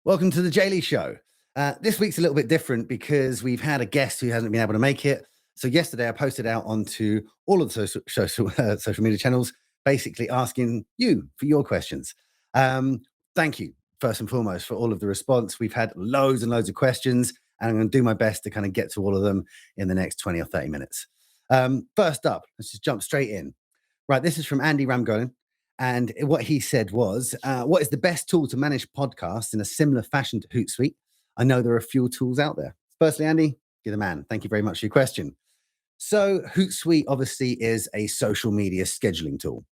Welcome to the Jaylee Show. This week's a little bit different because we've had a guest who hasn't been able to make it. So yesterday I posted out onto all of the social media channels, basically asking you for your questions. Thank you, first and foremost, for all of the response. We've had loads and loads of questions, and I'm going to do my best to kind of get to all of them in the next 20 or 30 minutes. First up, let's just jump straight in. Right, this is from Andy Ramgolin. And what he said was, what is the best tool to manage podcasts in a similar fashion to Hootsuite? I know there are a few tools out there. Firstly, Andy, you're the man. Thank you very much for your question. So Hootsuite obviously is a social media scheduling tool.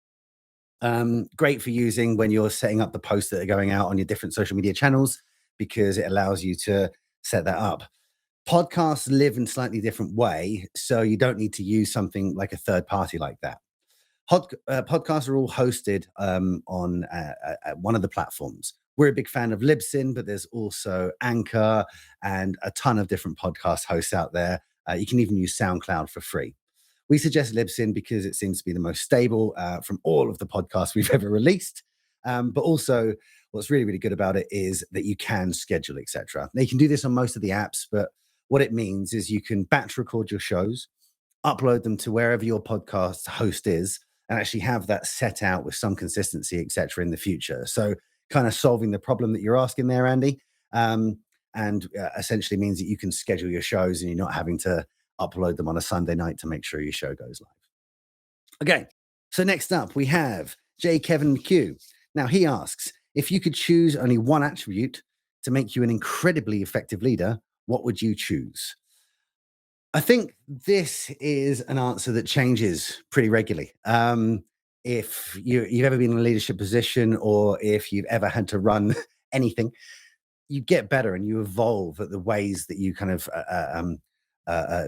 Great for using when you're setting up the posts that are going out on your different social media channels because it allows you to set that up. Podcasts live in a slightly different way, so you don't need to use something like a third party like that. Podcasts are all hosted on one of the platforms. We're a big fan of Libsyn, but there's also Anchor and a ton of different podcast hosts out there. You can even use SoundCloud for free. We suggest Libsyn because it seems to be the most stable from all of the podcasts we've ever released. But also, what's really, really good about it is that you can schedule, etc. Now, you can do this on most of the apps, but what it means is you can batch record your shows, upload them to wherever your podcast host is, and actually have that set out with some consistency, et cetera, in the future. So kind of solving the problem that you're asking there, Andy, and essentially means that you can schedule your shows and you're not having to upload them on a Sunday night to make sure your show goes live. Okay, so next up we have J. Kevin McHugh. Now he asks, if you could choose only one attribute to make you an incredibly effective leader, what would you choose? I think this is an answer that changes pretty regularly. If you've ever been in a leadership position or if you've ever had to run anything, you get better and you evolve at the ways that you kind of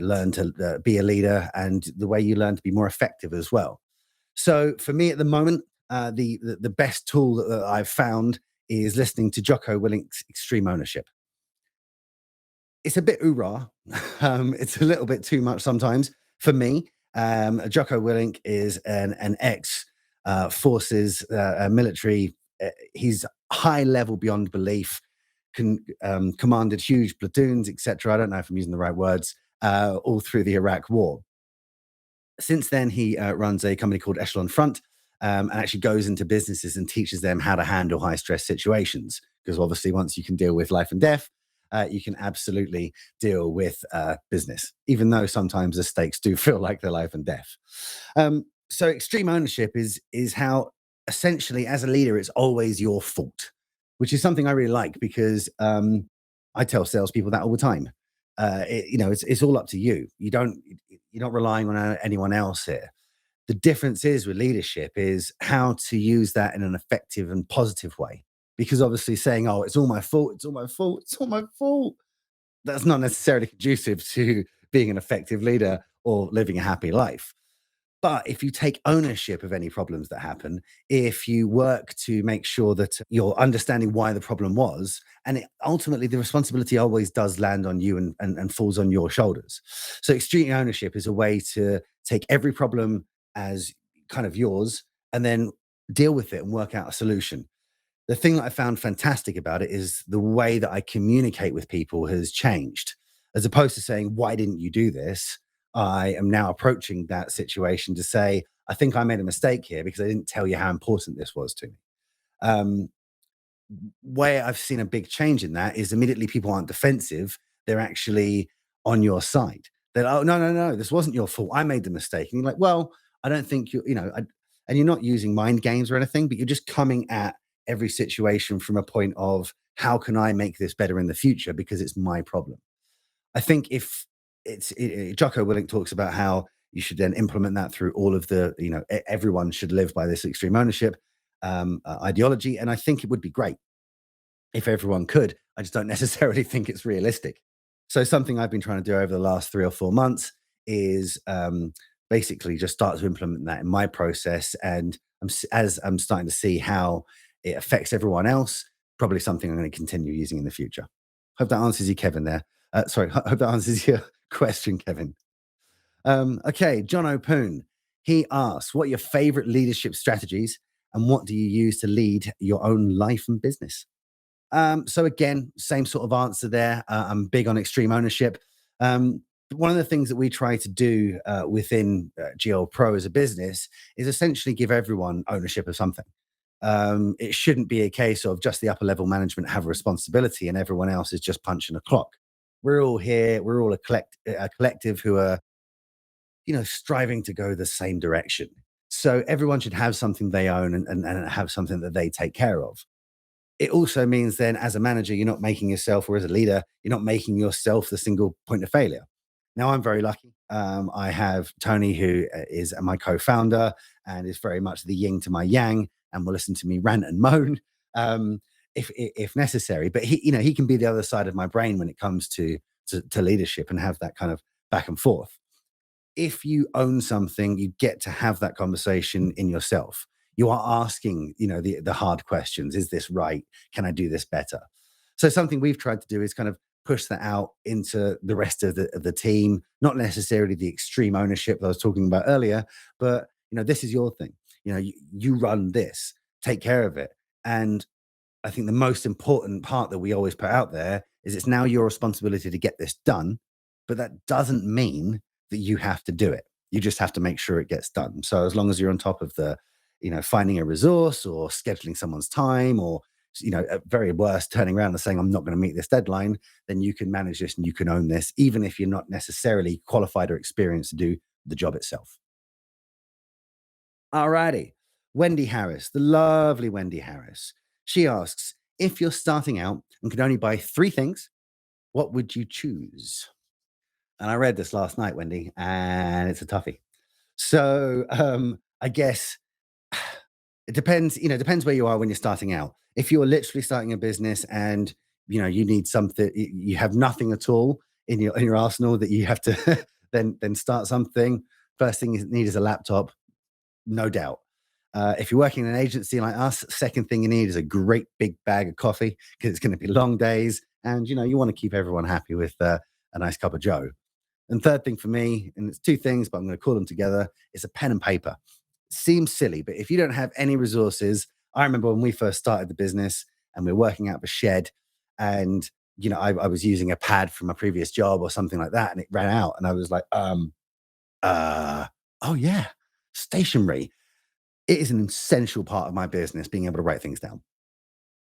learn to be a leader and the way you learn to be more effective as well. So for me at the moment, the best tool that I've found is listening to Jocko Willink's Extreme Ownership. It's a bit oorah. It's a little bit too much sometimes for me. Jocko Willink is an ex forces military. He's high level beyond belief. Commanded huge platoons, etc. I don't know if I'm using the right words. All through the Iraq War. Since then, he runs a company called Echelon Front and actually goes into businesses and teaches them how to handle high stress situations. Because obviously, once you can deal with life and death, you can absolutely deal with business, even though sometimes the stakes do feel like they're life and death. So extreme ownership is how essentially as a leader, it's always your fault, which is something I really like because I tell salespeople that all the time. It's all up to you. You're not relying on anyone else here. The difference is with leadership is how to use that in an effective and positive way. Because obviously saying, oh, it's all my fault, it's all my fault, it's all my fault, that's not necessarily conducive to being an effective leader or living a happy life. But if you take ownership of any problems that happen, if you work to make sure that you're understanding why the problem was, and ultimately the responsibility always does land on you and falls on your shoulders. So extreme ownership is a way to take every problem as kind of yours and then deal with it and work out a solution. The thing that I found fantastic about it is the way that I communicate with people has changed. As opposed to saying, why didn't you do this? I am now approaching that situation to say, I think I made a mistake here because I didn't tell you how important this was to me. Um, where I've seen a big change in that is immediately people aren't defensive. They're actually on your side. They're like, oh, no, this wasn't your fault. I made the mistake. And you're like, well, I don't think and you're not using mind games or anything, but you're just coming at every situation from a point of how can I make this better in the future because it's my problem. I think if Jocko Willink talks about how you should then implement that through all of the, everyone should live by this extreme ownership ideology. And I think it would be great if everyone could. I just don't necessarily think it's realistic. So something I've been trying to do over the last 3 or 4 months is basically just start to implement that in my process. And as I'm starting to see how it affects everyone else, probably something I'm going to continue using in the future. Hope that answers you, Kevin, there. Hope that answers your question, Kevin. Okay, Jono Poon. He asks, what are your favorite leadership strategies and what do you use to lead your own life and business? So again, same sort of answer there. I'm big on extreme ownership. One of the things that we try to do within GL Pro as a business is essentially give everyone ownership of something. It shouldn't be a case of just the upper level management have a responsibility and everyone else is just punching a clock. We're all here. We're all a collective who are, striving to go the same direction. So everyone should have something they own and have something that they take care of. It also means then as a manager, you're not making yourself, or as a leader, you're not making yourself the single point of failure. Now, I'm very lucky. I have Tony, who is my co-founder and is very much the yin to my yang, and will listen to me rant and moan if necessary. But he can be the other side of my brain when it comes to leadership and have that kind of back and forth. If you own something, you get to have that conversation in yourself. You are asking, the hard questions. Is this right? Can I do this better? So something we've tried to do is kind of push that out into the rest of the team, not necessarily the extreme ownership that I was talking about earlier, but this is your thing. You run this, take care of it. And I think the most important part that we always put out there is it's now your responsibility to get this done, but that doesn't mean that you have to do it. You just have to make sure it gets done. So as long as you're on top of finding a resource or scheduling someone's time or, at very worst, turning around and saying, I'm not going to meet this deadline, then you can manage this and you can own this, even if you're not necessarily qualified or experienced to do the job itself. All righty. Wendy Harris, the lovely Wendy Harris. She asks, if you're starting out and could only buy three things, what would you choose? And I read this last night, Wendy, and it's a toughie. So I guess it depends, depends where you are when you're starting out. If you're literally starting a business and you need something, you have nothing at all in your arsenal that you have to then start something. First thing you need is a laptop, no doubt. If you're working in an agency like us, second thing you need is a great big bag of coffee because it's going to be long days, and you want to keep everyone happy with a nice cup of Joe. And third thing for me, and it's two things, but I'm going to call them together, is a pen and paper. Seems silly, but if you don't have any resources, I remember when we first started the business and we were working out of a shed, and I was using a pad from a previous job or something like that, and it ran out, and I was like, oh yeah, stationery. It is an essential part of my business, being able to write things down.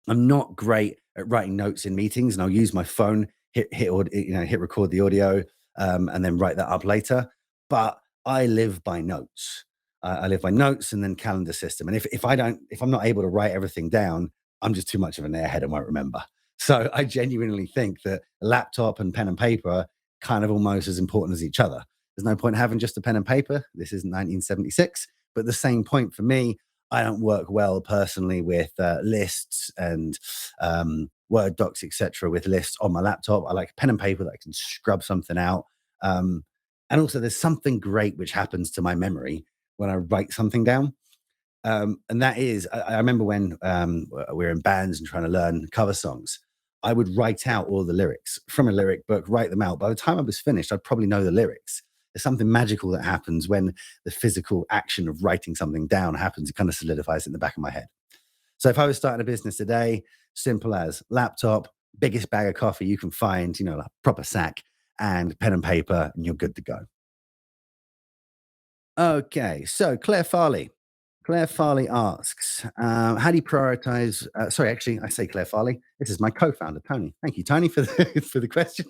I'm not great at writing notes in meetings, and I'll use my phone, hit record the audio, and then write that up later. But I live by notes. I live by notes and then calendar system. And if I'm not able to write everything down, I'm just too much of an airhead and won't remember. So I genuinely think that a laptop and pen and paper are kind of almost as important as each other. There's no point having just a pen and paper. This isn't 1976, but the same point for me. I don't work well personally with lists and Word docs, etc., with lists on my laptop. I like pen and paper that I can scrub something out. Um, and also, there's something great which happens to my memory when I write something down. And that is, I remember when we were in bands and trying to learn cover songs, I would write out all the lyrics from a lyric book, write them out. By the time I was finished, I'd probably know the lyrics. There's something magical that happens when the physical action of writing something down happens. It kind of solidifies it in the back of my head. So if I was starting a business today, simple as laptop, biggest bag of coffee you can find, like proper sack, and pen and paper, and you're good to go. Okay, so Claire Farley. Claire Farley asks, how do you prioritize? Sorry, actually, I say Claire Farley. This is my co-founder, Tony. Thank you, Tony, for the for the question.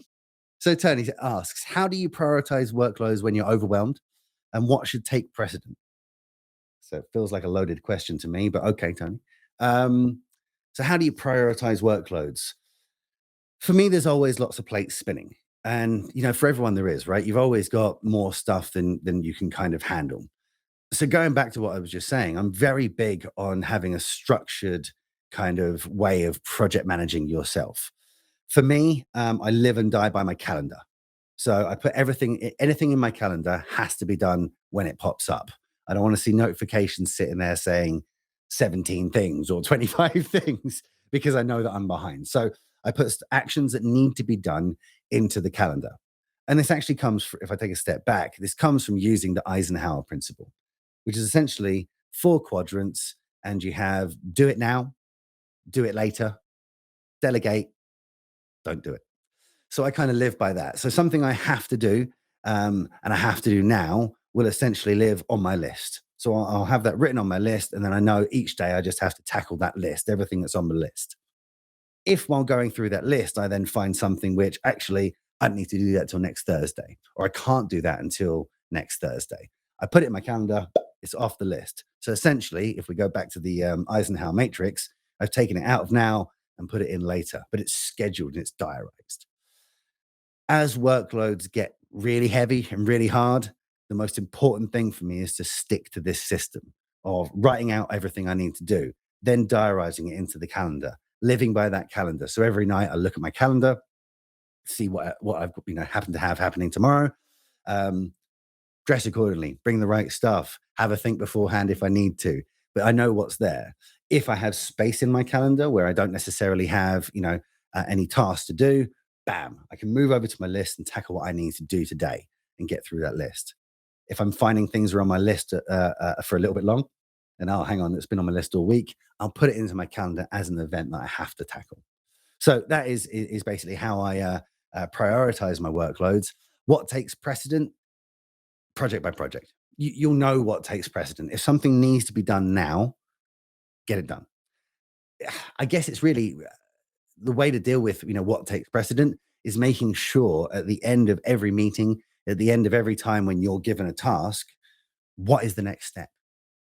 So Tony asks, how do you prioritize workloads when you're overwhelmed, and what should take precedent? So it feels like a loaded question to me, but okay, Tony. Um, so how do you prioritize workloads? For me, there's always lots of plates spinning, and for everyone there is, right? You've always got more stuff than you can kind of handle. So going back to what I was just saying, I'm very big on having a structured kind of way of project managing yourself. For me, I live and die by my calendar. So I put anything in my calendar has to be done when it pops up. I don't want to see notifications sitting there saying 17 things or 25 things because I know that I'm behind. So I put actions that need to be done into the calendar. And this actually if I take a step back, this comes from using the Eisenhower principle, which is essentially four quadrants. And you have do it now, do it later, delegate, don't do it. So I kind of live by that. So something I have to do and I have to do now will essentially live on my list. So I'll have that written on my list. And then I know each day I just have to tackle that list, everything that's on the list. If while going through that list, I then find something which actually I don't need to do that till next Thursday, or I can't do that until next Thursday, I put it in my calendar, it's off the list. So essentially, if we go back to the Eisenhower matrix, I've taken it out of now and put it in later, but it's scheduled and it's diarized. As workloads get really heavy and really hard, the most important thing for me is to stick to this system of writing out everything I need to do, then diarizing it into the calendar, living by that calendar. So every night I look at my calendar, see what I've happen to have happening tomorrow. Um, Dress accordingly, bring the right stuff, have a think beforehand if I need to, but I know what's there. If I have space in my calendar where I don't necessarily have, any tasks to do, bam, I can move over to my list and tackle what I need to do today and get through that list. If I'm finding things are on my list for a little bit long, then I'll hang on, it's been on my list all week. I'll put it into my calendar as an event that I have to tackle. So that is basically how I prioritize my workloads. What takes precedent? Project by project. You'll know what takes precedent. If something needs to be done now, get it done. I guess it's really the way to deal with what takes precedent is making sure at the end of every meeting, at the end of every time when you're given a task, what is the next step?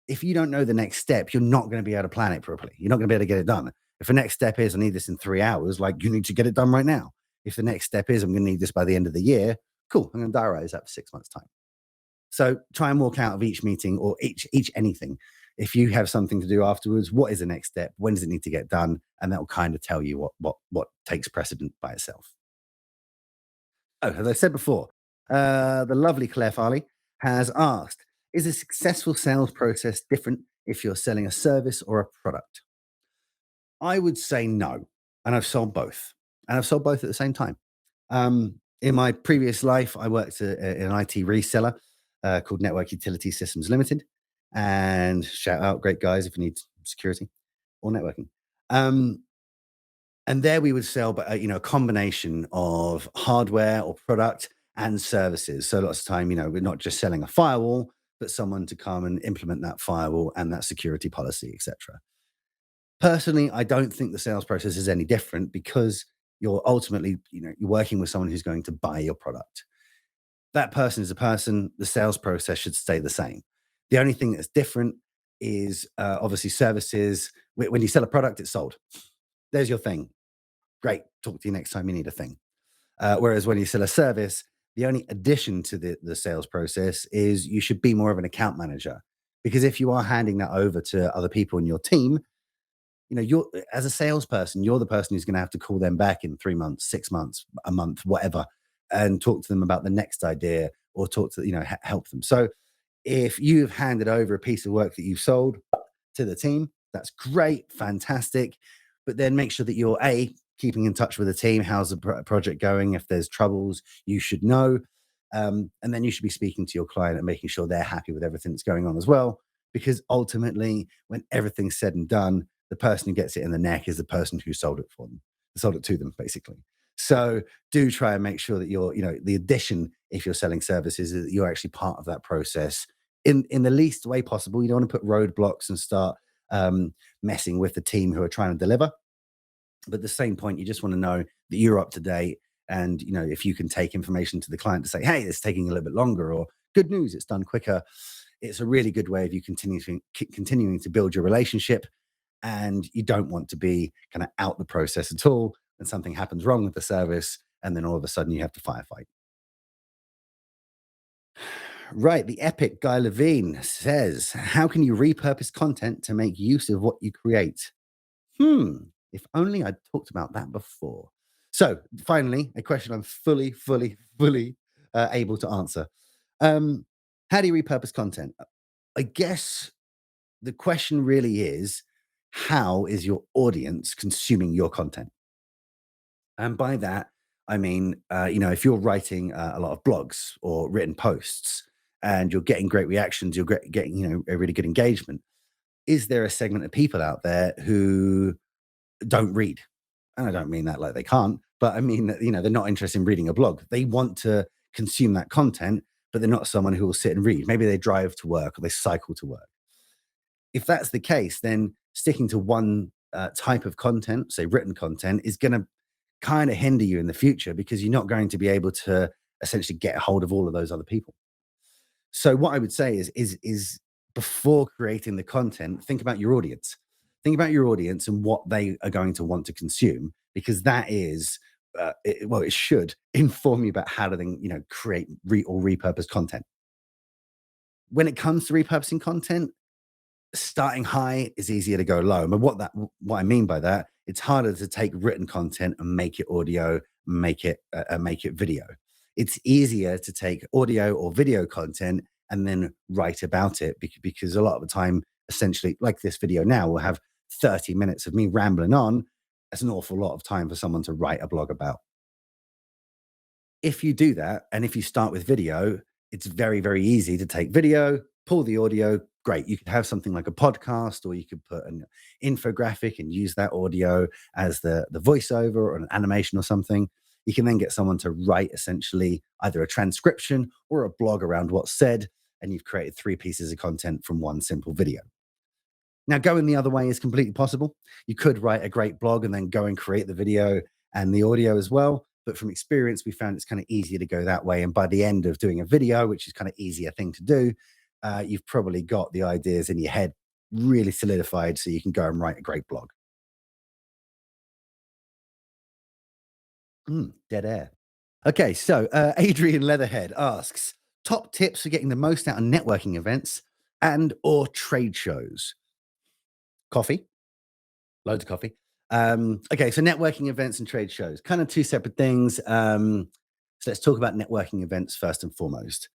If you don't know the next step, you're not going to be able to plan it properly. You're not going to be able to get it done. If the next step is I need this in 3 hours, like you need to get it done right now. If the next step is I'm going to need this by the end of the year, cool. I'm going to diarize that for 6 months' time. So try and walk out of each meeting or each anything. If you have something to do afterwards, what is the next step? When does it need to get done? And that will kind of tell you what takes precedent by itself. Oh, as I said before, the lovely Claire Farley has asked, is a successful sales process different if you're selling a service or a product? I would say no. And I've sold both. And I've sold both at the same time. In my previous life, I worked in an IT reseller called Network Utility Systems Limited. And shout out, great guys, if you need security or networking. And there we would sell, but a combination of hardware or product and services. So lots of time, we're not just selling a firewall, but someone to come and implement that firewall and that security policy, etc. Personally, I don't think the sales process is any different because you're ultimately, you're working with someone who's going to buy your product. That person is a person. The sales process should stay the same. The only thing that's different is obviously services. When you sell a product, it's sold. There's your thing. Great. Talk to you next time you need a thing. Whereas when you sell a service, the only addition to the sales process is you should be more of an account manager. Because if you are handing that over to other people in your team, you're as a salesperson, you're the person who's going to have to call them back in 3 months, 6 months, a month, whatever, and talk to them about the next idea or talk to, help them. So if you've handed over a piece of work that you've sold to the team, that's great, fantastic. But then make sure that you're keeping in touch with the team. How's the project going? If there's troubles, you should know. And then you should be speaking to your client and making sure they're happy with everything that's going on as well. Because ultimately, when everything's said and done, the person who gets it in the neck is the person who sold it for them, sold it to them, basically. So do try and make sure that you're, the addition, if you're selling services, is that you're actually part of that process in the least way possible. You don't want to put roadblocks and start messing with the team who are trying to deliver. But at the same point, you just want to know that you're up to date. And, if you can take information to the client to say, hey, it's taking a little bit longer, or good news, it's done quicker. It's a really good way of you continuing to build your relationship. And you don't want to be kind of out the process at all when something happens wrong with the service. And then all of a sudden you have to firefight. Right. The epic Guy Levine says, how can you repurpose content to make use of what you create? If only I'd talked about that before. So finally, a question I'm fully able to answer. How do you repurpose content? I guess the question really is, how is your audience consuming your content? And by that, I mean, if you're writing a lot of blogs or written posts and you're getting great reactions, you're getting, a really good engagement. Is there a segment of people out there who don't read? And I don't mean that like they can't, but I mean that, they're not interested in reading a blog. They want to consume that content, but they're not someone who will sit and read. Maybe they drive to work or they cycle to work. If that's the case, then sticking to one type of content, say written content, is going to kind of hinder you in the future because you're not going to be able to essentially get a hold of all of those other people. So what I would say is before creating the content, think about your audience. Think about your audience and what they are going to want to consume, because that is it should inform you about how to then create or repurpose content. When it comes to repurposing content, starting high is easier to go low. But what I mean by that, it's harder to take written content and make it audio, make it video. It's easier to take audio or video content and then write about it, because a lot of the time, essentially, like this video now, will have 30 minutes of me rambling on. That's an awful lot of time for someone to write a blog about. If you do that, and if you start with video, it's very, very easy to take video, pull the audio. Great. You could have something like a podcast, or you could put an infographic and use that audio as the voiceover or an animation or something. You can then get someone to write essentially either a transcription or a blog around what's said, and you've created 3 pieces of content from one simple video. Now, going the other way is completely possible. You could write a great blog and then go and create the video and the audio as well. But from experience, we found it's kind of easier to go that way. And by the end of doing a video, which is kind of easier thing to do, you've probably got the ideas in your head really solidified so you can go and write a great blog. Dead air. Okay, so Adrian Leatherhead asks, top tips for getting the most out of networking events and or trade shows. Coffee, loads of coffee. Okay, so networking events and trade shows, kind of two separate things. So let's talk about networking events first and foremost.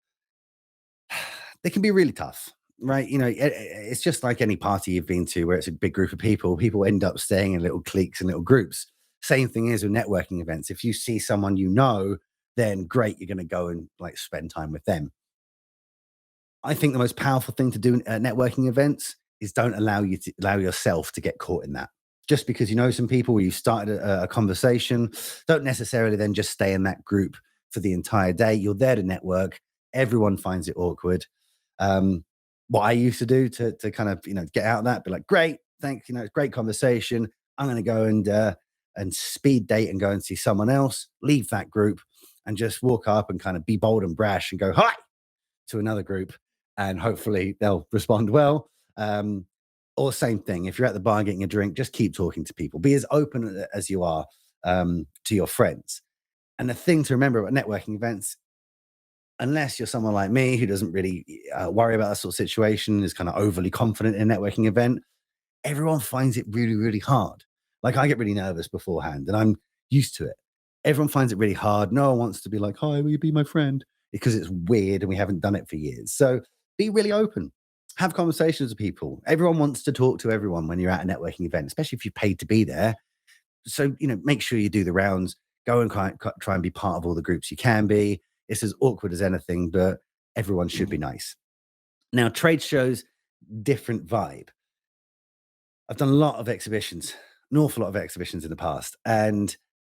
They can be really tough, right? It's just like any party you've been to where it's a big group of people. People end up staying in little cliques and little groups. Same thing is with networking events. If you see someone then great, you're going to go and like spend time with them. I think the most powerful thing to do at networking events is don't allow yourself to get caught in that. Just because you know some people, or you started a conversation, don't necessarily then just stay in that group for the entire day. You're there to network. Everyone finds it awkward. What I used to do to kind of get out of that, be like, great, thanks, it's great conversation. I'm going to go and speed date and go and see someone else. Leave that group and just walk up and kind of be bold and brash and go hi to another group, and hopefully they'll respond well. Or same thing, if you're at the bar getting a drink, just keep talking to people. Be as open as you are to your friends. And the thing to remember about networking events, unless you're someone like me who doesn't really worry about that sort of situation, is kind of overly confident in a networking event, everyone finds it really, really hard. Like I get really nervous beforehand and I'm used to it. Everyone finds it really hard. No one wants to be like, hi, will you be my friend? Because it's weird and we haven't done it for years. So be really open. Have conversations with people. Everyone wants to talk to everyone when you're at a networking event, especially if you're paid to be there. So, make sure you do the rounds, go and try and be part of all the groups you can be. It's as awkward as anything, but everyone should be nice. Now, trade shows, different vibe. I've done a lot of exhibitions, an awful lot of exhibitions in the past. And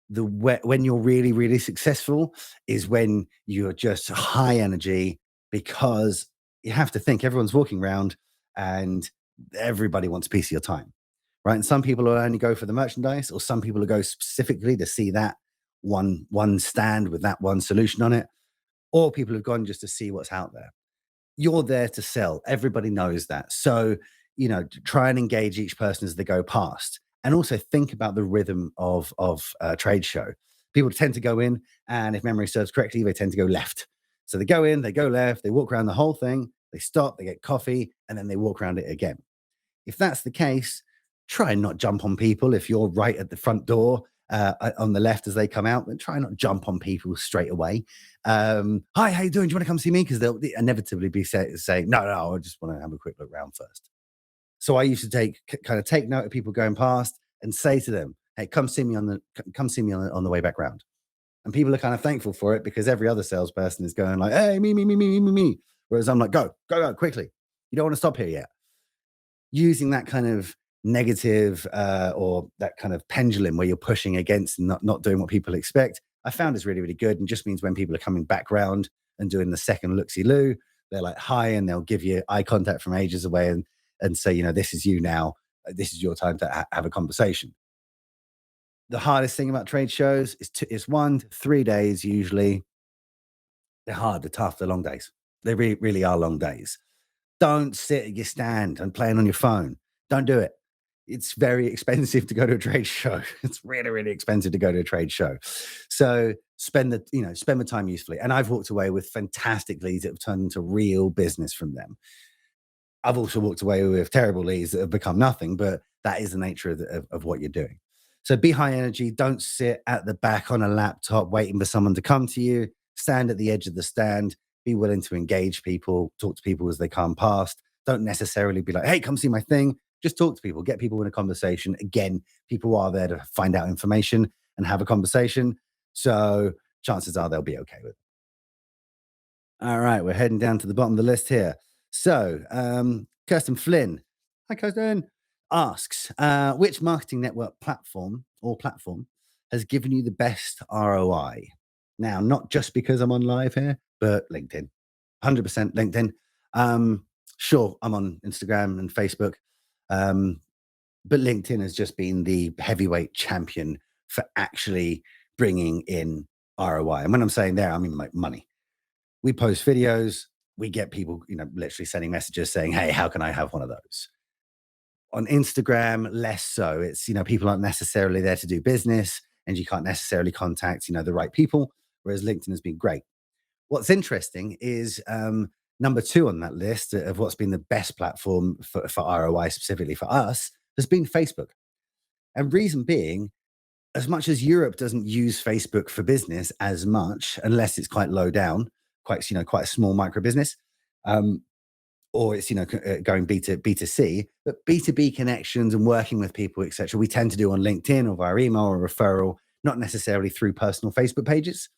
when you're really, really successful is when you're just high energy, because you have to think everyone's walking around and everybody wants a piece of your time, right? And some people will only go for the merchandise, or some people will go specifically to see that one stand with that one solution on it, or people have gone just to see what's out there. You're there to sell. Everybody knows that. So, try and engage each person as they go past, and also think about the rhythm of a trade show. People tend to go in, and if memory serves correctly, they tend to go left. So they go in, they go left, they walk around the whole thing, they stop, they get coffee, and then they walk around it again. If that's the case, try and not jump on people. If you're right at the front door on the left as they come out, then try and not jump on people straight away. Hi, how you doing? Do you want to come see me? Because they'll inevitably be saying, no, I just want to have a quick look around first. So I used to take note of people going past and say to them, hey, come see me on the way back round. And people are kind of thankful for it, because every other salesperson is going like, hey, me. Whereas I'm like, go quickly. You don't want to stop here yet. Using that kind of negative or that kind of pendulum where you're pushing against and not doing what people expect, I found is really, really good. And just means when people are coming back round and doing the second looksy loo, they're like, hi, and they'll give you eye contact from ages away and say, this is you now. This is your time to have a conversation. The hardest thing about trade shows is 1 to 3 days usually. They're hard, they're tough, they're long days. They really, really are long days. Don't sit at your stand and playing on your phone. Don't do it. It's very expensive to go to a trade show. It's really, really expensive to go to a trade show. So spend the time usefully. And I've walked away with fantastic leads that have turned into real business from them. I've also walked away with terrible leads that have become nothing, but that is the nature of what you're doing. So be high energy. Don't sit at the back on a laptop waiting for someone to come to you. Stand at the edge of the stand. Be willing to engage people, talk to people as they come past. Don't necessarily be like, hey, come see my thing. Just talk to people, get people in a conversation. Again, people are there to find out information and have a conversation. So chances are they'll be okay with it. All right, we're heading down to the bottom of the list here. So, Kirsten Flynn, hi Kirsten, asks, which marketing network platform has given you the best ROI? Now, not just because I'm on live here, but LinkedIn, 100% LinkedIn. Sure, I'm on Instagram and Facebook, but LinkedIn has just been the heavyweight champion for actually bringing in ROI. And when I'm saying there, I mean like money. We post videos, we get people, literally sending messages saying, hey, how can I have one of those? On Instagram, less so. It's, people aren't necessarily there to do business and you can't necessarily contact, the right people, whereas LinkedIn has been great. What's interesting is number two on that list of what's been the best platform for ROI, specifically for us, has been Facebook. And reason being, as much as Europe doesn't use Facebook for business as much, unless it's quite low down, quite a small micro business, or it's going B2C, but B2B connections and working with people, etc. We tend to do on LinkedIn or via email or referral, not necessarily through personal Facebook pages.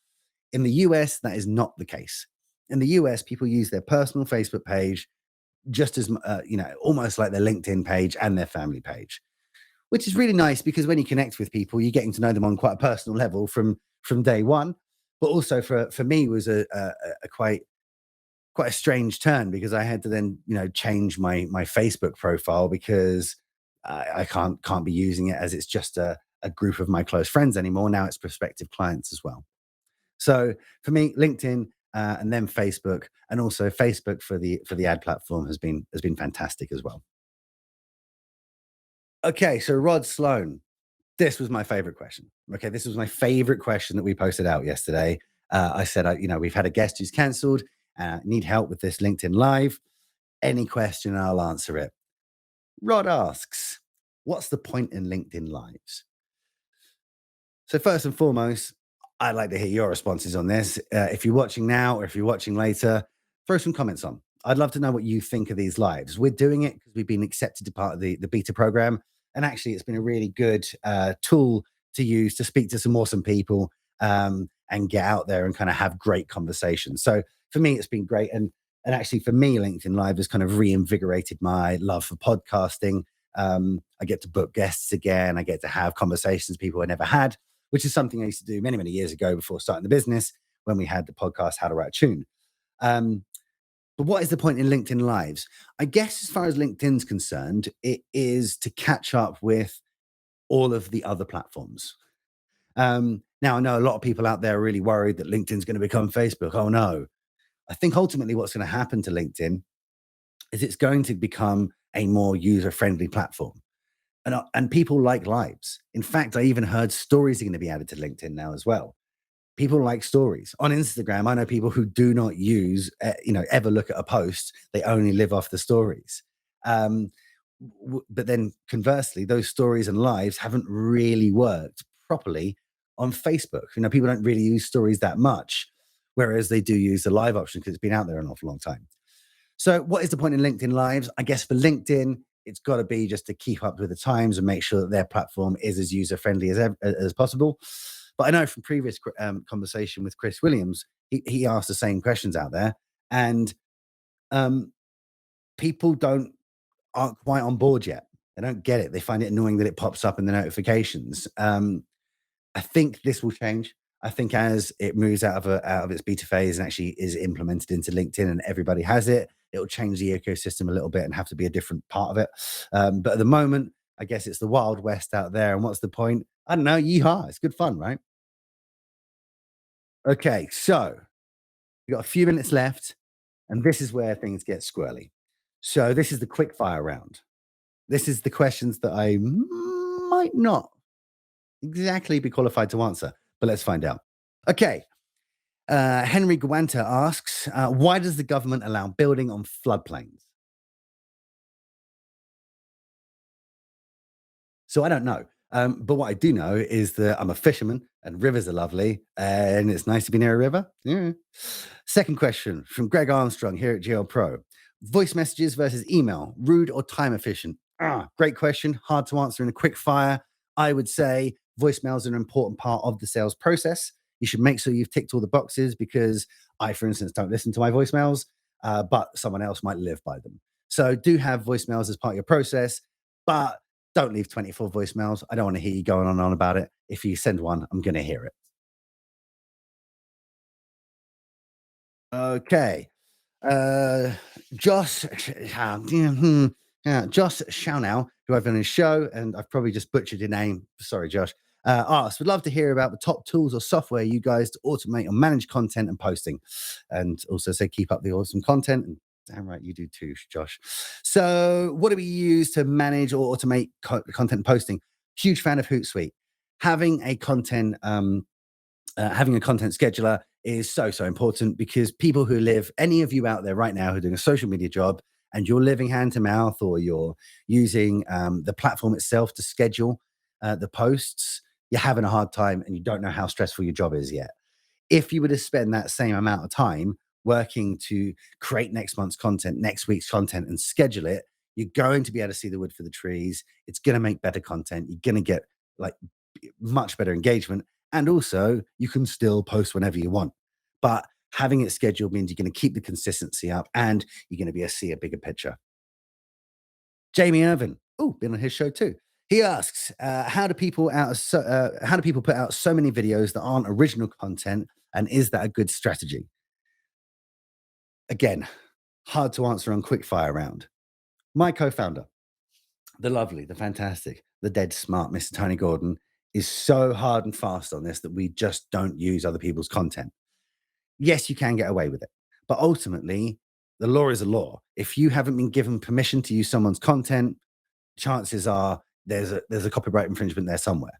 In the US, that is not the case. In the US, people use their personal Facebook page just as almost like their LinkedIn page and their family page, which is really nice because when you connect with people, you're getting to know them on quite a personal level from day one. But also for me was a quite a strange turn because I had to then change my Facebook profile because I can't be using it as it's just a group of my close friends anymore. Now it's prospective clients as well. So for me, LinkedIn and then Facebook, and also Facebook for the ad platform has been fantastic as well. Okay, so Rod Sloane, this was my favorite question. Okay, this was my favorite question that we posted out yesterday. I said, we've had a guest who's cancelled. Need help with this LinkedIn Live. Any question, I'll answer it. Rod asks, what's the point in LinkedIn Lives? So first and foremost, I'd like to hear your responses on this. If you're watching now or if you're watching later, throw some comments on. I'd love to know what you think of these lives. We're doing it because we've been accepted to part of the beta program. And actually, it's been a really good tool to use to speak to some awesome people and get out there and kind of have great conversations. So for me, it's been great. And actually, for me, LinkedIn Live has kind of reinvigorated my love for podcasting. I get to book guests again. I get to have conversations with people I never had, which is something I used to do many, many years ago before starting the business when we had the podcast, How to Write a Tune. But what is the point in LinkedIn Lives? I guess as far as LinkedIn's concerned, it is to catch up with all of the other platforms. Now, I know a lot of people out there are really worried that LinkedIn's going to become Facebook. Oh, no. I think ultimately what's going to happen to LinkedIn is it's going to become a more user-friendly platform. And people like lives. In fact, I even heard stories are going to be added to LinkedIn now as well. People like stories on Instagram. I know people who do not use, ever look at a post. They only live off the stories. But then conversely, those stories and lives haven't really worked properly on Facebook. People don't really use stories that much, whereas they do use the live option because it's been out there an awful long time. So what is the point in LinkedIn Lives? I guess for LinkedIn, it's got to be just to keep up with the times and make sure that their platform is as user-friendly as possible. But I know from previous conversation with Chris Williams, he asked the same questions out there. And people aren't quite on board yet. They don't get it. They find it annoying that it pops up in the notifications. I think this will change. I think as it moves out of its beta phase and actually is implemented into LinkedIn and everybody has it, it'll change the ecosystem a little bit and have to be a different part of it. But at the moment, I guess it's the Wild West out there. And what's the point? I don't know. Yeehaw. It's good fun, right? Okay. So we've got a few minutes left, and this is where things get squirrely. So this is the quick fire round. This is the questions that I might not exactly be qualified to answer, but let's find out. Okay. Henry Guanta asks, why does the government allow building on floodplains? So I don't know. But what I do know is that I'm a fisherman and rivers are lovely and it's nice to be near a river. Yeah. Second question from Greg Armstrong here at GL Pro. Voice messages versus email, rude or time efficient? Great question. Hard to answer in a quick fire. I would say voicemails are an important part of the sales process. You should make sure you've ticked all the boxes because I, for instance, don't listen to my voicemails, but someone else might live by them. So do have voicemails as part of your process, but don't leave 24 voicemails. I don't want to hear you going on and on about it. If you send one, I'm going to hear it. Okay. Uh, Josh, Josh Shaunow, who I've been on his show, and I've probably just butchered your name. Sorry, Josh. Asked, would love to hear about the top tools or software you guys to automate or manage content and posting. And also say keep up the awesome content. And damn right, you do too, Josh. So, what do we use to manage or automate content and posting? Huge fan of Hootsuite. Having a content scheduler is so important because people who live, any of you out there right now who are doing a social media job and you're living hand to mouth or you're using the platform itself to schedule the posts, you're having a hard time and you don't know how stressful your job is yet. If you were to spend that same amount of time working to create next month's content, next week's content, and schedule it, you're going to be able to see the wood for the trees. It's going to make better content. You're going to get like much better engagement. And also, you can still post whenever you want. But having it scheduled means you're going to keep the consistency up and you're going to be able to see a bigger picture. Jamie Irvin, oh, been on his show too. He asks, how do people put out so many videos that aren't original content, and is that a good strategy? Again, hard to answer on quick fire round. My co-founder, the lovely, the fantastic, the dead smart Mr. Tony Gordon, is so hard and fast on this that we just don't use other people's content. Yes, you can get away with it, but ultimately, the law is a law. If you haven't been given permission to use someone's content, chances are there's a copyright infringement there somewhere.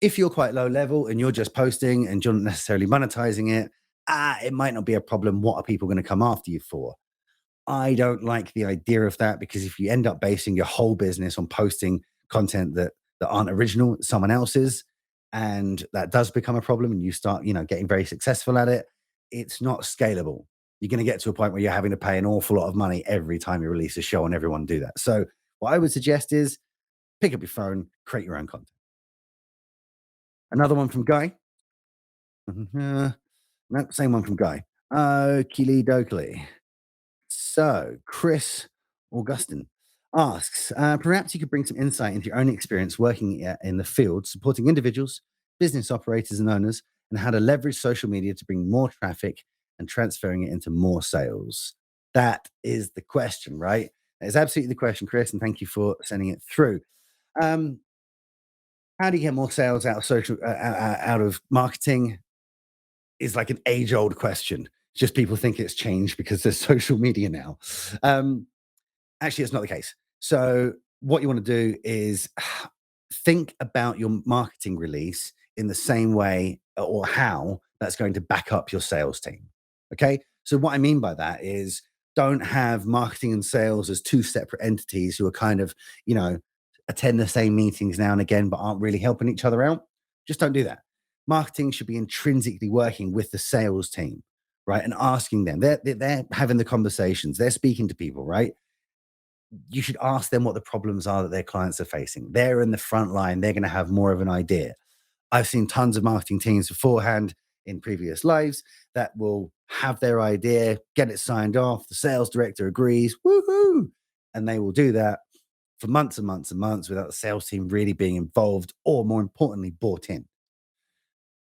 If you're quite low level and you're just posting and you're not necessarily monetizing it, it might not be a problem. What are people going to come after you for? I don't like the idea of that because if you end up basing your whole business on posting content that aren't original, someone else's, and that does become a problem, and you start, getting very successful at it, it's not scalable. You're going to get to a point where you're having to pay an awful lot of money every time you release a show, and everyone do that. So, what I would suggest is pick up your phone, create your own content. Another one from Guy. No, same one from Guy. Oakley Dokley. So, Chris Augustin asks, perhaps you could bring some insight into your own experience working in the field, supporting individuals, business operators, and owners, and how to leverage social media to bring more traffic and transferring it into more sales. That is the question, right? That is absolutely the question, Chris, and thank you for sending it through. Um, how do you get more sales out of out of marketing? Is like an age old question. Just people think it's changed because there's social media now. Um, Actually, it's not the case. So, what you want to do is think about your marketing release in the same way or how that's going to back up your sales team. Okay. So, what I mean by that is don't have marketing and sales as two separate entities who are kind of, you know, attend the same meetings now and again, but aren't really helping each other out. Just don't do that. Marketing should be intrinsically working with the sales team, right? And asking them, they're having the conversations, they're speaking to people, right? You should ask them what the problems are that their clients are facing. They're in the front line, they're going to have more of an idea. I've seen tons of marketing teams beforehand in previous lives that will have their idea, get it signed off, the sales director agrees, woohoo, and they will do that for months and months and months without the sales team really being involved or, more importantly, bought in.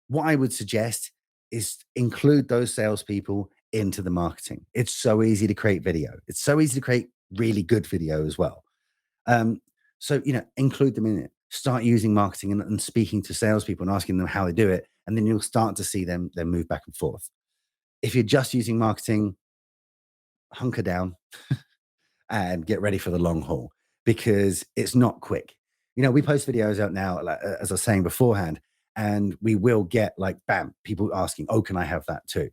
What I would suggest is include those salespeople into the marketing. It's so easy to create video. It's so easy to create really good video as well. Um, so, include them in it. Start using marketing and speaking to salespeople and asking them how they do it. And then you'll start to see them then move back and forth. If you're just using marketing, hunker down and get ready for the long haul because it's not quick. We post videos out now, like, as I was saying beforehand, and we will get like, bam, people asking, oh, can I have that too?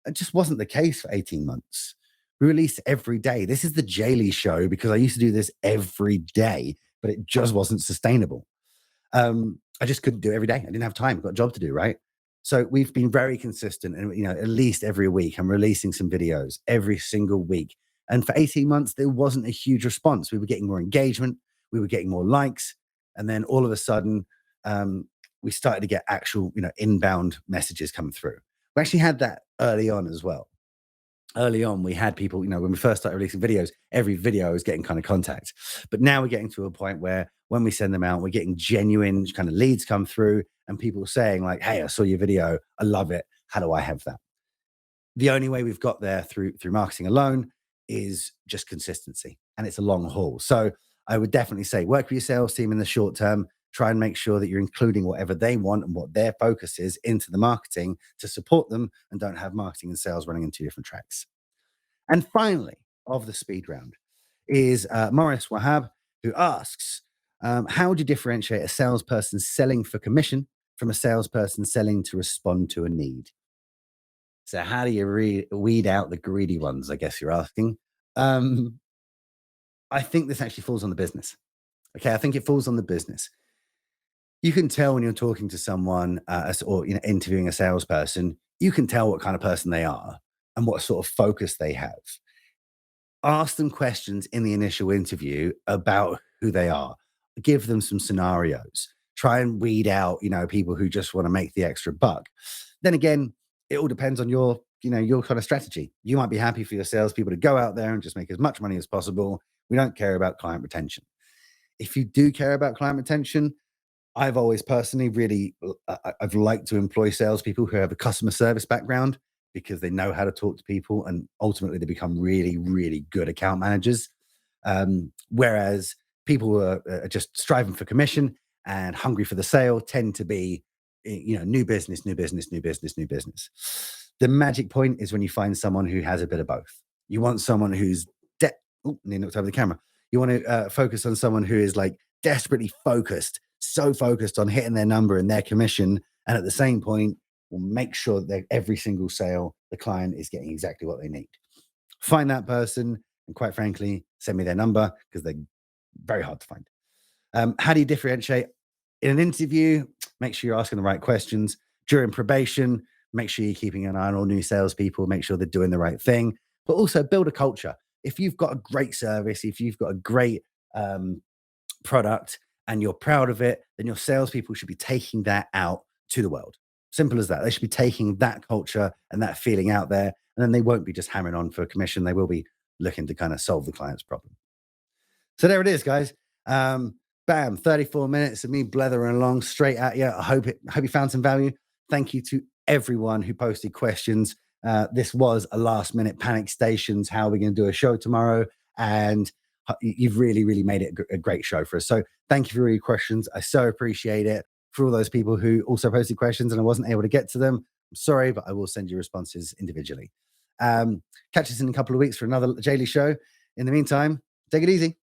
It just wasn't the case for 18 months. We released every day. This is the Daily Show because I used to do this every day, but it just wasn't sustainable. I just couldn't do it every day. I didn't have time. I've got a job to do, right? So we've been very consistent, and at least every week I'm releasing some videos every single week. And for 18 months, there wasn't a huge response. We were getting more engagement, we were getting more likes, and then all of a sudden, we started to get actual, inbound messages coming through. We actually had that early on as well. Early on, we had people, when we first started releasing videos, every video was getting kind of contact. But now we're getting to a point where when we send them out, we're getting genuine kind of leads come through and people saying like, hey, I saw your video. I love it. How do I have that? The only way we've got there through marketing alone is just consistency, and it's a long haul. So I would definitely say work with your sales team in the short term. Try and make sure that you're including whatever they want and what their focus is into the marketing to support them, and don't have marketing and sales running in two different tracks. And finally, of the speed round is Morris Wahab, who asks, how do you differentiate a salesperson selling for commission from a salesperson selling to respond to a need? So how do you weed out the greedy ones, I guess you're asking? Um, I think this actually falls on the business. Okay, I think it falls on the business. You can tell when you're talking to someone or interviewing a salesperson, you can tell what kind of person they are and what sort of focus they have. Ask them questions in the initial interview about who they are. Give them some scenarios. Try and weed out, people who just want to make the extra buck. Then again, it all depends on your kind of strategy. You might be happy for your salespeople to go out there and just make as much money as possible. We don't care about client retention. If you do care about client retention, I've always personally really, I've liked to employ salespeople who have a customer service background because they know how to talk to people, and ultimately they become really, really good account managers. Whereas people who are just striving for commission and hungry for the sale tend to be, new business, new business, new business, new business. The magic point is when you find someone who has a bit of both. You want someone who's nearly knocked over the camera. You want to focus on someone who is like desperately focused, so focused on hitting their number and their commission, and at the same point will make sure that every single sale the client is getting exactly what they need. Find that person, and quite frankly, send me their number because they're very hard to find. How do you differentiate in an interview? Make sure you're asking the right questions. During probation, make sure you're keeping an eye on all new salespeople. Make sure they're doing the right thing, but also build a culture. If you've got a great service, if you've got a great product and you're proud of it, then your salespeople should be taking that out to the world. Simple as that. They should be taking that culture and that feeling out there, and then they won't be just hammering on for commission. They will be looking to kind of solve the client's problem. So there it is, guys. Bam, 34 minutes of me blethering along straight at you. I hope you found some value. Thank you to everyone who posted questions. This was a last minute panic stations. How are we going to do a show tomorrow? And you've really, really made it a great show for us. So thank you for your questions. I so appreciate it. For all those people who also posted questions and I wasn't able to get to them, I'm sorry, but I will send you responses individually. Catch us in a couple of weeks for another Daily Show. In the meantime, take it easy.